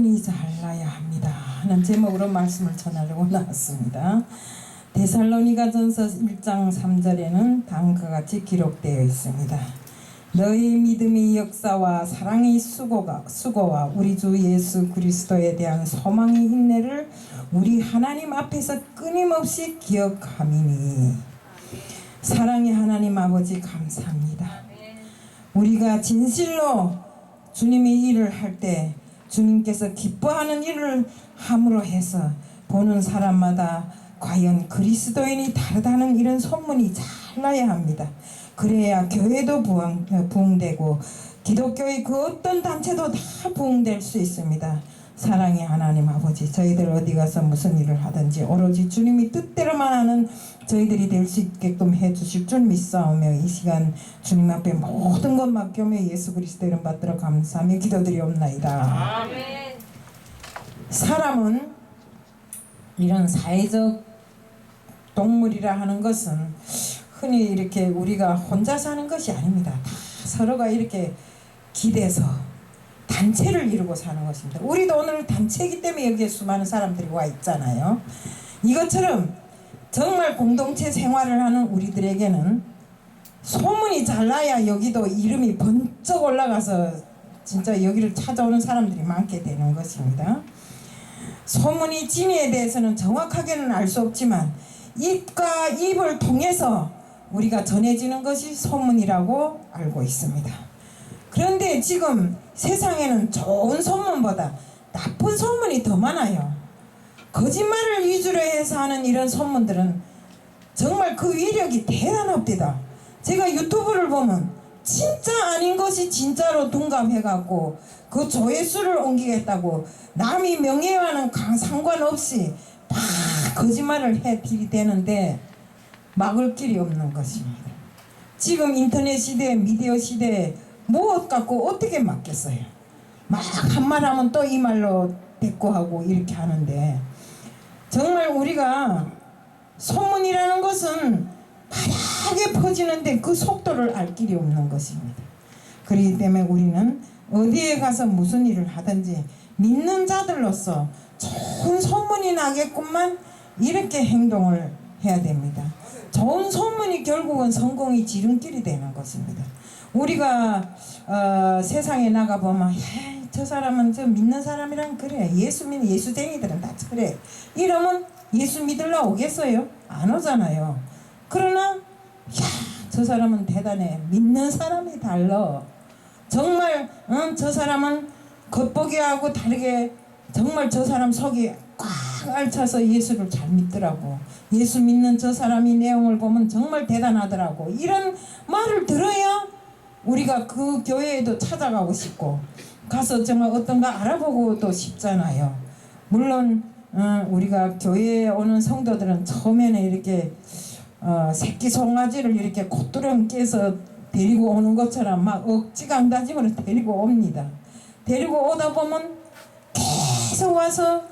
소문이 잘 나야 합니다 하는 제목으로 말씀을 전하려고 나왔습니다. 데살로니가전서 1장 3절에는 다음과 같이 기록되어 있습니다. 너희 믿음의 역사와 사랑의 수고와 우리 주 예수 그리스도에 대한 소망의 인내를 우리 하나님 앞에서 끊임없이 기억함이니. 사랑의 하나님 아버지 감사합니다. 우리가 진실로 주님의 일을 할 때 주님께서 기뻐하는 일을 함으로 해서 보는 사람마다 과연 그리스도인이 다르다는 이런 소문이 잘 나야 합니다. 그래야 교회도 부흥되고 기독교의 그 어떤 단체도 다 부흥될 수 있습니다. 사랑의 하나님 아버지, 저희들 어디 가서 무슨 일을 하든지 오로지 주님이 뜻대로만 하는 저희들이 될 수 있게끔 해주실 줄 믿사오며 이 시간 주님 앞에 모든 것 맡겨며 예수 그리스도 이름 받들어 감사하며 기도드리옵나이다. 아멘. 사람은 이런 사회적 동물이라 하는 것은 흔히 이렇게 우리가 혼자 사는 것이 아닙니다. 다 서로가 이렇게 기대서 단체를 이루고 사는 것입니다. 우리도 오늘 단체이기 때문에 여기에 수많은 사람들이 와 있잖아요. 이것처럼 정말 공동체 생활을 하는 우리들에게는 소문이 잘 나야 여기도 이름이 번쩍 올라가서 진짜 여기를 찾아오는 사람들이 많게 되는 것입니다. 소문이 진위에 대해서는 정확하게는 알 수 없지만 입과 입을 통해서 우리가 전해지는 것이 소문이라고 알고 있습니다. 그런데 지금 세상에는 좋은 소문보다 나쁜 소문이 더 많아요. 거짓말을 위주로 해서 하는 이런 소문들은 정말 그 위력이 대단합니다. 제가 유튜브를 보면 진짜 아닌 것이 진짜로 둔갑해갖고 그 조회수를 옮기겠다고 남이 명예와는 상관없이 막 거짓말을 해 들이대는데 막을 길이 없는 것입니다. 지금 인터넷 시대, 미디어 시대에 무엇 갖고 어떻게 막겠어요? 막 한 말 하면 또 이 말로 대꾸하고 이렇게 하는데 정말 우리가 소문이라는 것은 바닥에 퍼지는데 그 속도를 알 길이 없는 것입니다. 그렇기 때문에 우리는 어디에 가서 무슨 일을 하든지 믿는 자들로서 좋은 소문이 나게끔만 이렇게 행동을 해야 됩니다. 좋은 소문이 결국은 성공의 지름길이 되는 것입니다. 우리가 세상에 나가보면 저 사람은 저 믿는 사람이랑 그래, 예수 믿는 예수쟁이들은 다 그래 이러면 예수 믿으러 오겠어요? 안 오잖아요. 그러나 저 사람은 대단해, 믿는 사람이 달라. 정말 저 사람은 겉보기하고 다르게 정말 저 사람 속이 꽉 알차서 예수를 잘 믿더라고. 예수 믿는 저 사람이 내용을 보면 정말 대단하더라고. 이런 말을 들어야 우리가 그 교회에도 찾아가고 싶고 가서 정말 어떤가 알아보고도 싶잖아요. 물론 우리가 교회에 오는 성도들은 처음에는 이렇게 새끼 송아지를 이렇게 콧두렁 깨서 데리고 오는 것처럼 막 억지강다짐으로 데리고 옵니다. 데리고 오다 보면 계속 와서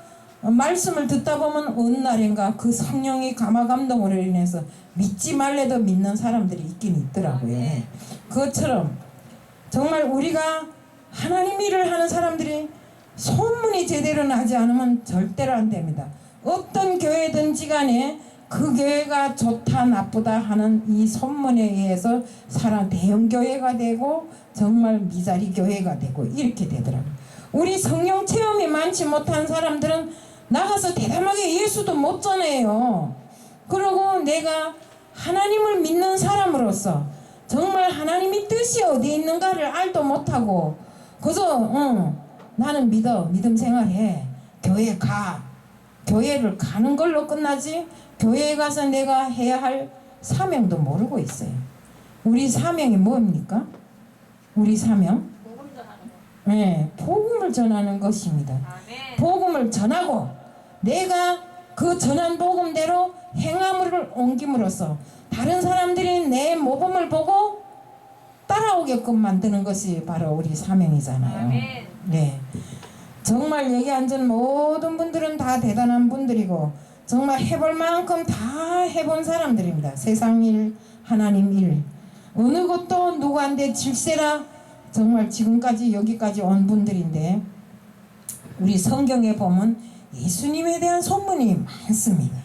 말씀을 듣다 보면 어느 날인가 그 성령의 감화감동으로 인해서 믿지 말래도 믿는 사람들이 있긴 있더라고요. 그것처럼 정말 우리가 하나님 일을 하는 사람들이 소문이 제대로 나지 않으면 절대로 안 됩니다. 어떤 교회든지 간에 그 교회가 좋다 나쁘다 하는 이 소문에 의해서 대형 교회가 되고 정말 미자리 교회가 되고 이렇게 되더라고요. 우리 성령 체험이 많지 못한 사람들은 나가서 대담하게 예수도 못 전해요. 그리고 내가 하나님을 믿는 사람으로서 정말 하나님의 뜻이 어디 있는가를 알도 못하고 그저 나는 믿음 생활해, 교회 가, 교회를 가는 걸로 끝나지 교회에 가서 내가 해야 할 사명도 모르고 있어요. 우리 사명이 뭡니까? 우리 사명? 네, 복음을 전하는 것입니다. 아멘. 복음을 전하고 내가 그 전한 복음대로 행함을 옮김으로써 다른 사람들이 내 모범을 보고 따라오게끔 만드는 것이 바로 우리 사명이잖아요. 아멘. 네, 정말 여기 앉은 모든 분들은 다 대단한 분들이고 정말 해볼 만큼 다 해본 사람들입니다. 세상 일, 하나님 일, 어느 것도 누구한테 질세라 정말 지금까지 여기까지 온 분들인데 우리 성경에 보면 예수님에 대한 소문이 많습니다.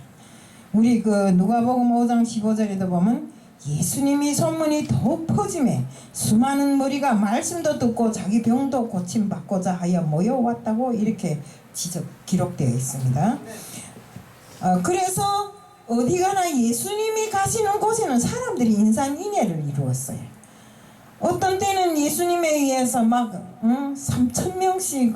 우리 그 누가복음 5장 15절에도 보면 예수님이 소문이 더욱 퍼짐에 수많은 무리가 말씀도 듣고 자기 병도 고침받고자 하여 모여왔다고 이렇게 기록되어 있습니다. 그래서 어디 가나 예수님이 가시는 곳에는 사람들이 인산인해를 이루었어요. 어떤 때는 예수님에 의해서 막 3,000명씩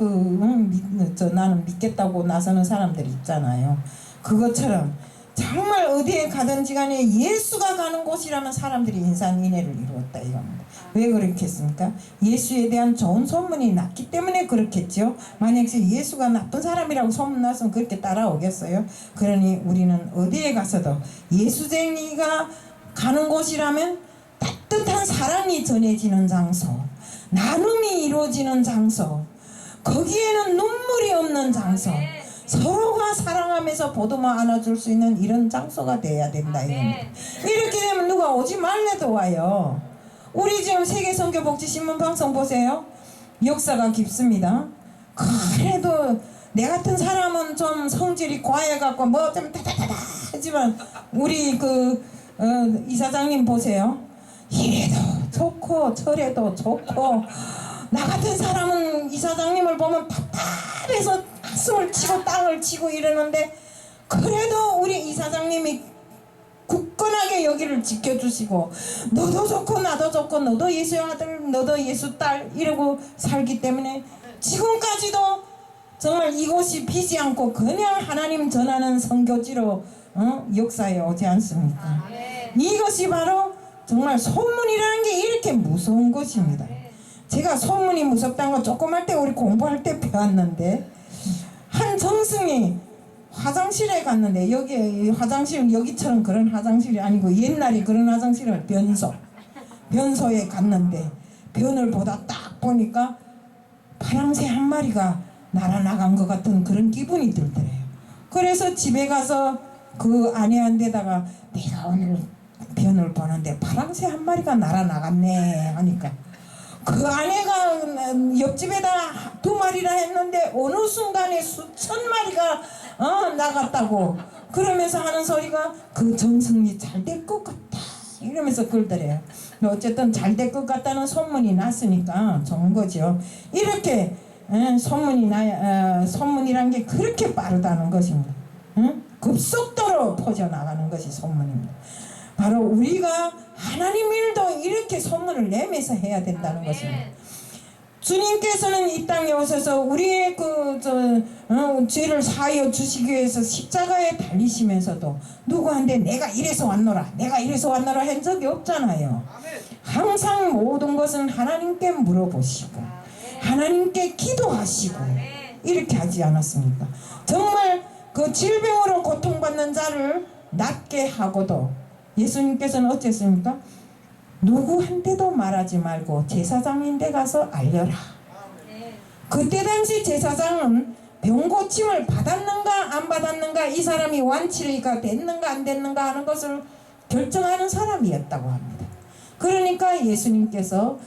나는 믿겠다고 나서는 사람들이 있잖아요. 그것처럼 정말 어디에 가든지 간에 예수가 가는 곳이라면 사람들이 인산인해를 이루었다 이겁니다. 왜 그렇겠습니까? 예수에 대한 좋은 소문이 났기 때문에 그렇겠죠. 만약 예수가 나쁜 사람이라고 소문났으면 그렇게 따라오겠어요? 그러니 우리는 어디에 가서도 예수쟁이가 가는 곳이라면 따뜻한 사랑이 전해지는 장소, 나눔이 이루어지는 장소, 거기에는 눈물이 없는 장소, 서로가 사랑하면서 보듬어 안아줄 수 있는 이런 장소가 돼야 된다. 이렇게 되면 누가 오지 말래도 와요. 우리 지금 세계선교복지신문 방송 보세요. 역사가 깊습니다. 그래도 내 같은 사람은 좀 성질이 과해갖고 뭐 좀 다다다다 하지만 우리 이사장님 보세요. 이래도 좋고 저래도 좋고 나 같은 사람은 이사장님을 보면 답답해서 가슴을 치고 땅을 치고 이러는데 그래도 우리 이사장님이 굳건하게 여기를 지켜주시고 너도 좋고 나도 좋고 너도 예수의 아들 너도 예수 딸 이러고 살기 때문에 지금까지도 정말 이곳이 비지 않고 그냥 하나님 전하는 선교지로 역사에 오지 않습니까? 이것이 바로 정말 소문이라는 게 이렇게 무서운 것입니다. 제가 소문이 무섭다는 거 조그만 때 우리 공부할 때 배웠는데 한 정승이 화장실에 갔는데 여기 화장실은 여기처럼 그런 화장실이 아니고 옛날에 그런 화장실을 변소에 갔는데 변을 보다 딱 보니까 파랑새 한 마리가 날아나간 것 같은 그런 기분이 들더래요. 그래서 집에 가서 그 아내한테다가 내가 오늘 변을 보는데 파랑새 한 마리가 날아나갔네 하니까 그 아내가 옆집에다 2마리라 했는데 어느 순간에 수천 마리가 나갔다고 그러면서 하는 소리가 그 정승이 잘 될 것 같다 이러면서 그러더래요. 어쨌든 잘 될 것 같다는 소문이 났으니까 좋은 거죠. 이렇게 소문이란 게 그렇게 빠르다는 것입니다. 급속도로 퍼져나가는 것이 소문입니다. 바로 우리가 하나님 일도 이렇게 소문을 내면서 해야 된다는 것입니다. 주님께서는 이 땅에 오셔서 우리의 죄를 사하여 주시기 위해서 십자가에 달리시면서도 누구한테 내가 이래서 왔노라 내가 이래서 왔노라 한 적이 없잖아요. 항상 모든 것은 하나님께 물어보시고 하나님께 기도하시고 이렇게 하지 않았습니까? 정말 그 질병으로 고통받는 자를 낫게 하고도 예수님께서는 어쨌습니까? 누구한테도 말하지 말고 제사장인데 가서 알려라. 그때 당시 제사장은 병고침을 받았는가 안 받았는가 이 사람이 완치가 됐는가 안 됐는가 하는 것을 결정하는 사람이었다고 합니다. 그러니까 예수님께서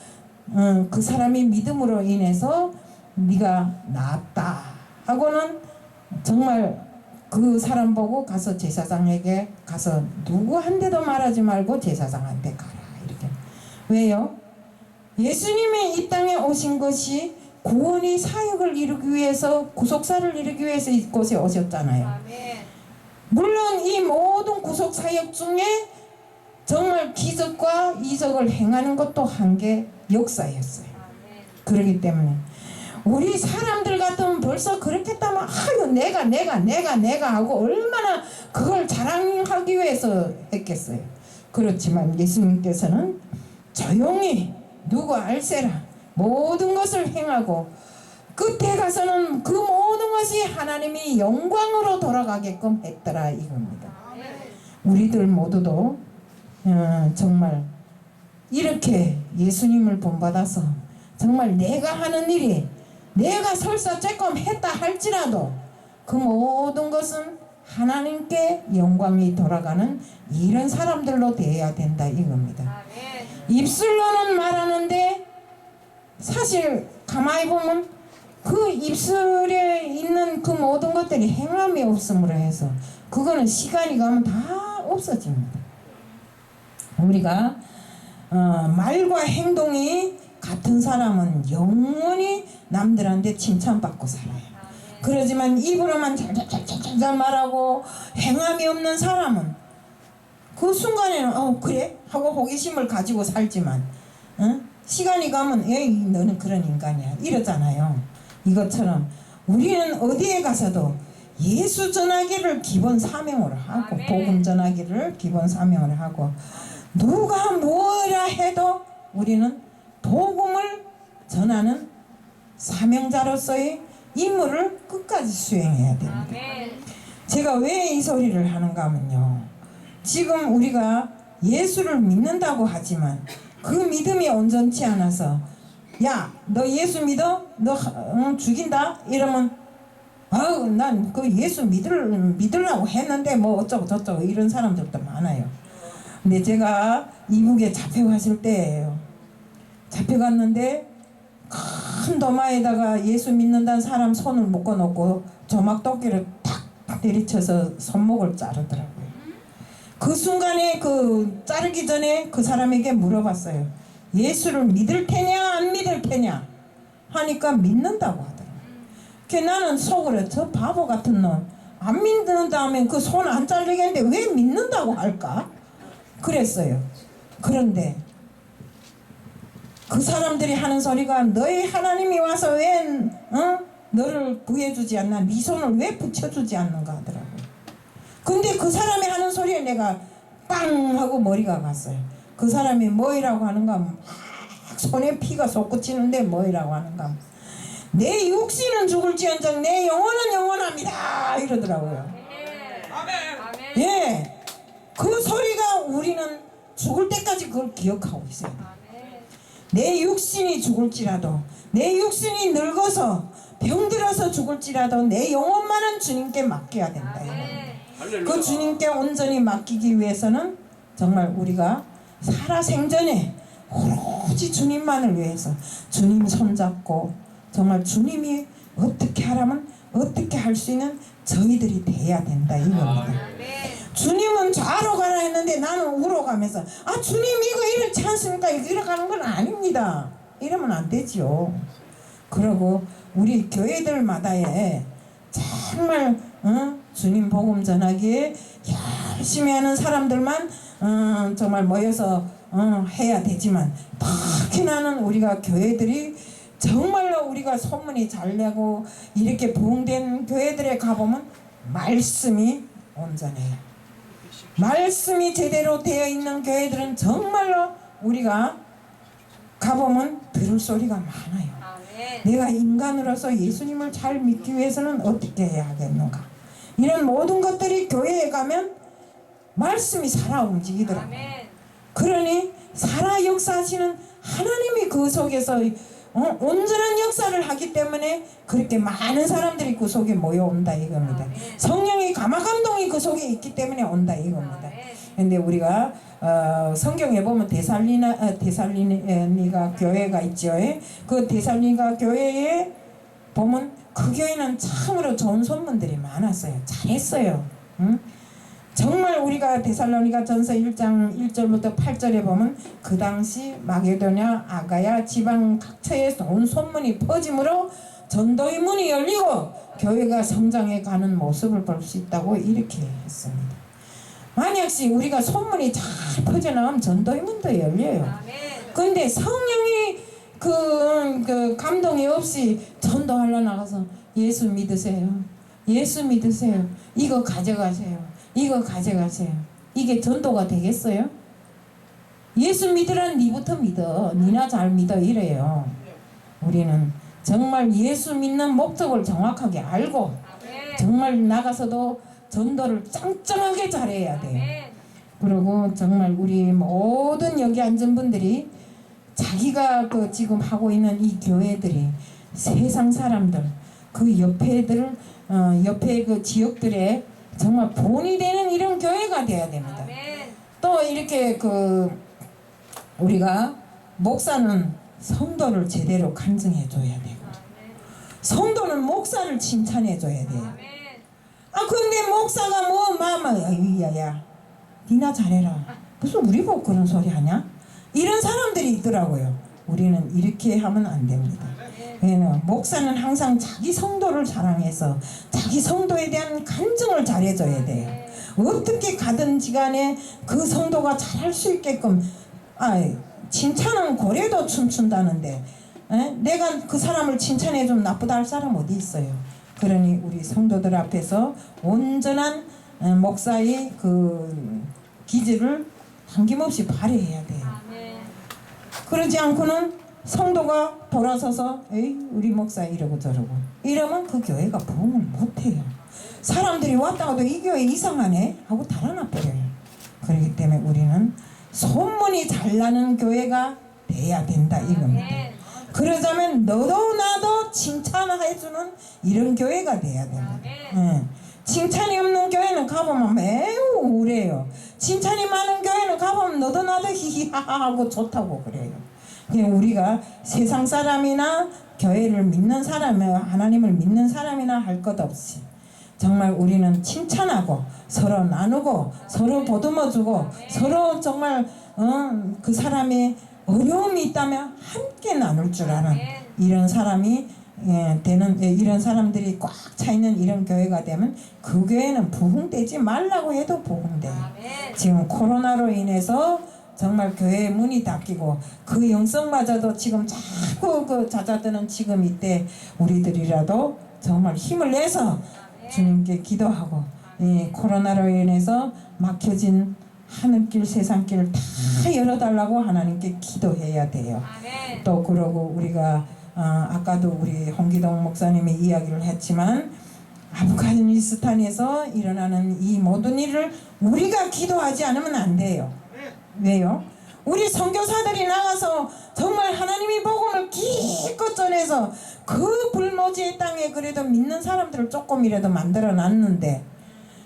그 사람이 믿음으로 인해서 네가 나았다 하고는 정말 그 사람 보고 가서 제사장에게 가서 누구한테도 말하지 말고 제사장한테 가라 이렇게. 왜요? 예수님이 이 땅에 오신 것이 구원의 사역을 이루기 위해서 구속사를 이루기 위해서 이곳에 오셨잖아요. 물론 이 모든 구속사역 중에 정말 기적과 이적을 행하는 것도 한 게 역사였어요. 그렇기 때문에 우리 사람들 같으면 벌써 그렇겠다면 아유 내가 하고 얼마나 그걸 자랑하기 위해서 했겠어요. 그렇지만 예수님께서는 조용히 누구 알세라 모든 것을 행하고 끝에 가서는 그 모든 것이 하나님이 영광으로 돌아가게끔 했더라 이겁니다. 우리들 모두도 정말 이렇게 예수님을 본받아서 정말 내가 하는 일이 내가 설사 조금 했다 할지라도 그 모든 것은 하나님께 영광이 돌아가는 이런 사람들로 되어야 된다 이겁니다. 입술로는 말하는데 사실 가만히 보면 그 입술에 있는 그 모든 것들이 행함이 없음으로 해서 그거는 시간이 가면 다 없어집니다. 우리가 말과 행동이 같은 사람은 영원히 남들한테 칭찬받고 살아요. 그러지만 입으로만 잘잘잘잘 말하고 행함이 없는 사람은 그 순간에는 그래? 하고 호기심을 가지고 살지만 시간이 가면 에이 너는 그런 인간이야 이러잖아요. 이것처럼 우리는 어디에 가서도 예수 전하기를 기본 사명으로 하고 아멘. 복음 전하기를 기본 사명으로 하고 누가 뭐라 해도 우리는 복음을 전하는 사명자로서의 임무를 끝까지 수행해야 됩니다. 아멘. 제가 왜 이 소리를 하는가 하면요, 지금 우리가 예수를 믿는다고 하지만 그 믿음이 온전치 않아서 야 너 예수 믿어? 너 죽인다? 이러면 난 그 예수 믿으려고 했는데 뭐 어쩌고 저쩌고 이런 사람들도 많아요. 근데 제가 이북에 잡혀갔을 때예요. 잡혀갔는데 큰 도마에다가 예수 믿는다는 사람 손을 묶어놓고 조막도끼를 탁 내리쳐서 손목을 자르더라고요. 그 순간에 그 자르기 전에 그 사람에게 물어봤어요. 예수를 믿을 테냐 안 믿을 테냐 하니까 믿는다고 하더라고요. 그 나는 속으로 저 바보 같은 놈 안 믿는다 하면 그 손 안 잘리겠는데 왜 믿는다고 할까 그랬어요. 그런데 그 사람들이 하는 소리가 너희 하나님이 와서 왜 너를 구해주지 않나 네 손을 왜 붙여주지 않는가 하더라고요. 근데 그 사람이 하는 소리에 내가 빵 하고 머리가 갔어요. 그 사람이 뭐이라고 하는가 막 손에 피가 솟구치는데 뭐이라고 하는가 내 육신은 죽을지언정 내 영혼은 영원합니다 이러더라고요. 아멘. 예, 그 소리가 우리는 죽을 때까지 그걸 기억하고 있어요. 내 육신이 죽을지라도 내 육신이 늙어서 병들어서 죽을지라도 내 영혼만은 주님께 맡겨야 된다. 그 주님께 온전히 맡기기 위해서는 정말 우리가 살아생전에 오로지 주님만을 위해서 주님 손잡고 정말 주님이 어떻게 하라면 어떻게 할 수 있는 저희들이 돼야 된다 이겁니다. 주님은 좌로 가라 했는데 나는 우로 가면서 주님 이거 이렇지 않습니까? 이렇게 가는 건 아닙니다. 이러면 안 되죠. 그리고 우리 교회들마다에 정말 주님 복음 전하기에 열심히 하는 사람들만 정말 모여서 해야 되지만 특히 나는 우리가 교회들이 정말로 우리가 소문이 잘 내고 이렇게 부흥된 교회들에 가보면 말씀이 온전해요. 말씀이 제대로 되어 있는 교회들은 정말로 우리가 가보면 들을 소리가 많아요. 내가 인간으로서 예수님을 잘 믿기 위해서는 어떻게 해야 하겠는가 이런 모든 것들이 교회에 가면 말씀이 살아 움직이더라고요. 그러니 살아 역사하시는 하나님이 그 속에서 온전한 역사를 하기 때문에 그렇게 많은 사람들이 그 속에 모여온다 이겁니다. 성령의 감화감동이 그 속에 있기 때문에 온다 이겁니다. 근데 우리가 성경에 보면 데살로니가 교회가 있죠. 그 데살로니가 교회에 보면 그 교회는 참으로 좋은 소문들이 많았어요. 잘했어요. 정말 우리가 데살로니가 전서 1장 1절부터 8절에 보면 그 당시 마게도냐 아가야 지방 각처에 온 소문이 퍼짐으로 전도의 문이 열리고 교회가 성장해 가는 모습을 볼 수 있다고 이렇게 했습니다. 만약시 우리가 소문이 잘 퍼져나가면 전도의 문도 열려요. 그런데 성령이 그 감동이 없이 전도하러 나가서 예수 믿으세요. 예수 믿으세요. 이거 가져가세요. 이거 가져가세요. 이게 전도가 되겠어요? 예수 믿으란 니부터 믿어. 니나 잘 믿어 이래요. 우리는 정말 예수 믿는 목적을 정확하게 알고 정말 나가서도 전도를 짱짱하게 잘해야 돼요. 그리고 정말 우리 모든 여기 앉은 분들이 자기가 그 지금 하고 있는 이 교회들이 세상 사람들 그 옆에 그 지역들에 정말 본이 되는 이런 교회가 돼야 됩니다. 또 이렇게 우리가 목사는 성도를 제대로 간증해 줘야 되고 성도는 목사를 칭찬해줘야 돼요. 아멘. 아 근데 목사가 뭐 야야야 니나 잘해라 무슨 우리 보고 그런 소리 하냐 이런 사람들이 있더라고요. 우리는 이렇게 하면 안 됩니다. 왜냐면 목사는 항상 자기 성도를 사랑해서 자기 성도에 대한 간증을 잘해줘야 돼요. 어떻게 가든지 간에 그 성도가 잘할 수 있게끔 칭찬은 고래도 춤춘다는데 내가 그 사람을 칭찬해주면 나쁘다 할 사람 어디 있어요. 그러니 우리 성도들 앞에서 온전한 목사의 그 기질을 당김없이 발휘해야 돼요. 아멘. 그러지 않고는 성도가 돌아서서 에이 우리 목사 이러고 저러고 이러면 그 교회가 부흥을 못해요. 사람들이 왔다가도 이 교회 이상하네 하고 달아나 버려요. 그렇기 때문에 우리는 소문이 잘 나는 교회가 돼야 된다 이겁니다. 그러자면 너도 나도 칭찬해주는 이런 교회가 돼야 됩니다. 칭찬이 없는 교회는 가보면 매우 우울해요. 칭찬이 많은 교회는 가보면 너도 나도 히히하하 하고 좋다고 그래요. 그냥 우리가 세상 사람이나 교회를 믿는 사람이나 하나님을 믿는 사람이나 할 것 없이 정말 우리는 칭찬하고 서로 나누고 서로 보듬어주고 서로 정말 그 사람의 어려움이 있다면 함께 나눌 줄 아는 이런 사람이 되는 이런 사람들이 꽉 차 있는 이런 교회가 되면 그 교회는 부흥되지 말라고 해도 부흥돼요. 지금 코로나로 인해서 정말 교회의 문이 닫히고 그 영성마저도 지금 자꾸 그 잦아드는 지금 이때 우리들이라도 정말 힘을 내서 주님께 기도하고 이 코로나로 인해서 막혀진 하늘길 세상길 다 열어달라고 하나님께 기도해야 돼요. 또 그러고 우리가 아까도 우리 홍기동 목사님이 이야기를 했지만 아프가니스탄에서 일어나는 이 모든 일을 우리가 기도하지 않으면 안 돼요. 왜요? 우리 선교사들이 나가서 정말 하나님의 복음을 기껏 전해서 그 불모지의 땅에 그래도 믿는 사람들을 조금이라도 만들어 놨는데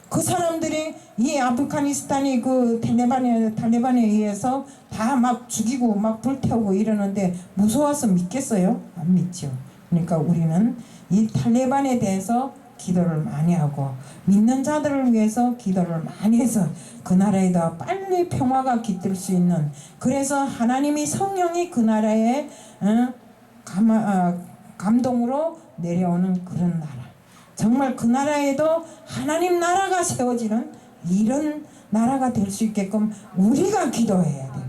그 사람들이 이 아프가니스탄이 그 탈레반에 의해서 다 막 죽이고 막 불태우고 이러는데 무서워서 믿겠어요? 안 믿죠. 그러니까 우리는 이 탈레반에 대해서 기도를 많이 하고 믿는 자들을 위해서 기도를 많이 해서 그 나라에다 빨리 평화가 깃들 수 있는 그래서 하나님이 성령이 그 나라에 감동으로 내려오는 그런 나라 정말 그 나라에도 하나님 나라가 세워지는 이런 나라가 될 수 있게끔 우리가 기도해야 됩니다.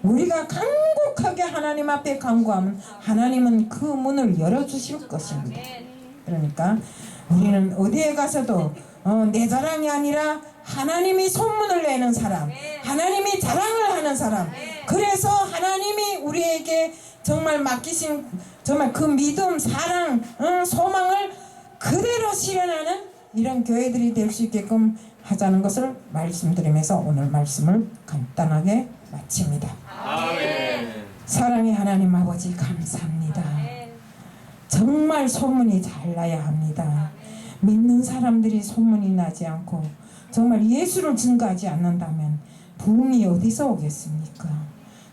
우리가 간곡하게 하나님 앞에 간구하면 하나님은 그 문을 열어주실 것입니다. 그러니까 우리는 어디에 가서도 내 자랑이 아니라 하나님이 소문을 내는 사람 하나님이 자랑을 하는 사람 그래서 하나님이 우리에게 정말 맡기신 정말 그 믿음 사랑 소망을 그대로 실현하는 이런 교회들이 될 수 있게끔 하자는 것을 말씀드리면서 오늘 말씀을 간단하게 마칩니다. 아멘. 사랑의 하나님 아버지 감사합니다. 정말 소문이 잘 나야 합니다. 믿는 사람들이 소문이 나지 않고 정말 예수를 증거하지 않는다면 부흥이 어디서 오겠습니까?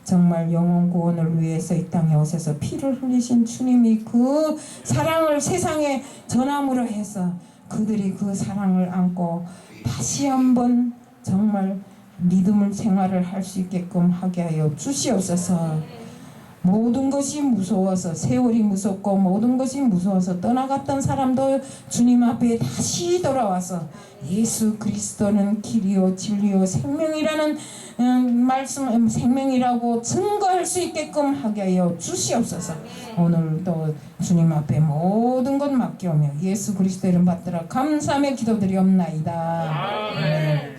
정말 영혼 구원을 위해서 이 땅에 오셔서 피를 흘리신 주님이 그 사랑을 세상에 전함으로 해서 그들이 그 사랑을 안고 다시 한번 정말 믿음을 생활을 할 수 있게끔 하게 하여 주시옵소서. 모든 것이 무서워서 세월이 무섭고 모든 것이 무서워서 떠나갔던 사람도 주님 앞에 다시 돌아와서 예수 그리스도는 길이요 진리요 생명이라는 말씀 생명이라고 증거할 수 있게끔 하게 하여 주시옵소서. 오늘도 주님 앞에 모든 것 맡겨오며 예수 그리스도 이름 받들어 감사하며 기도드리옵나이다. 아멘.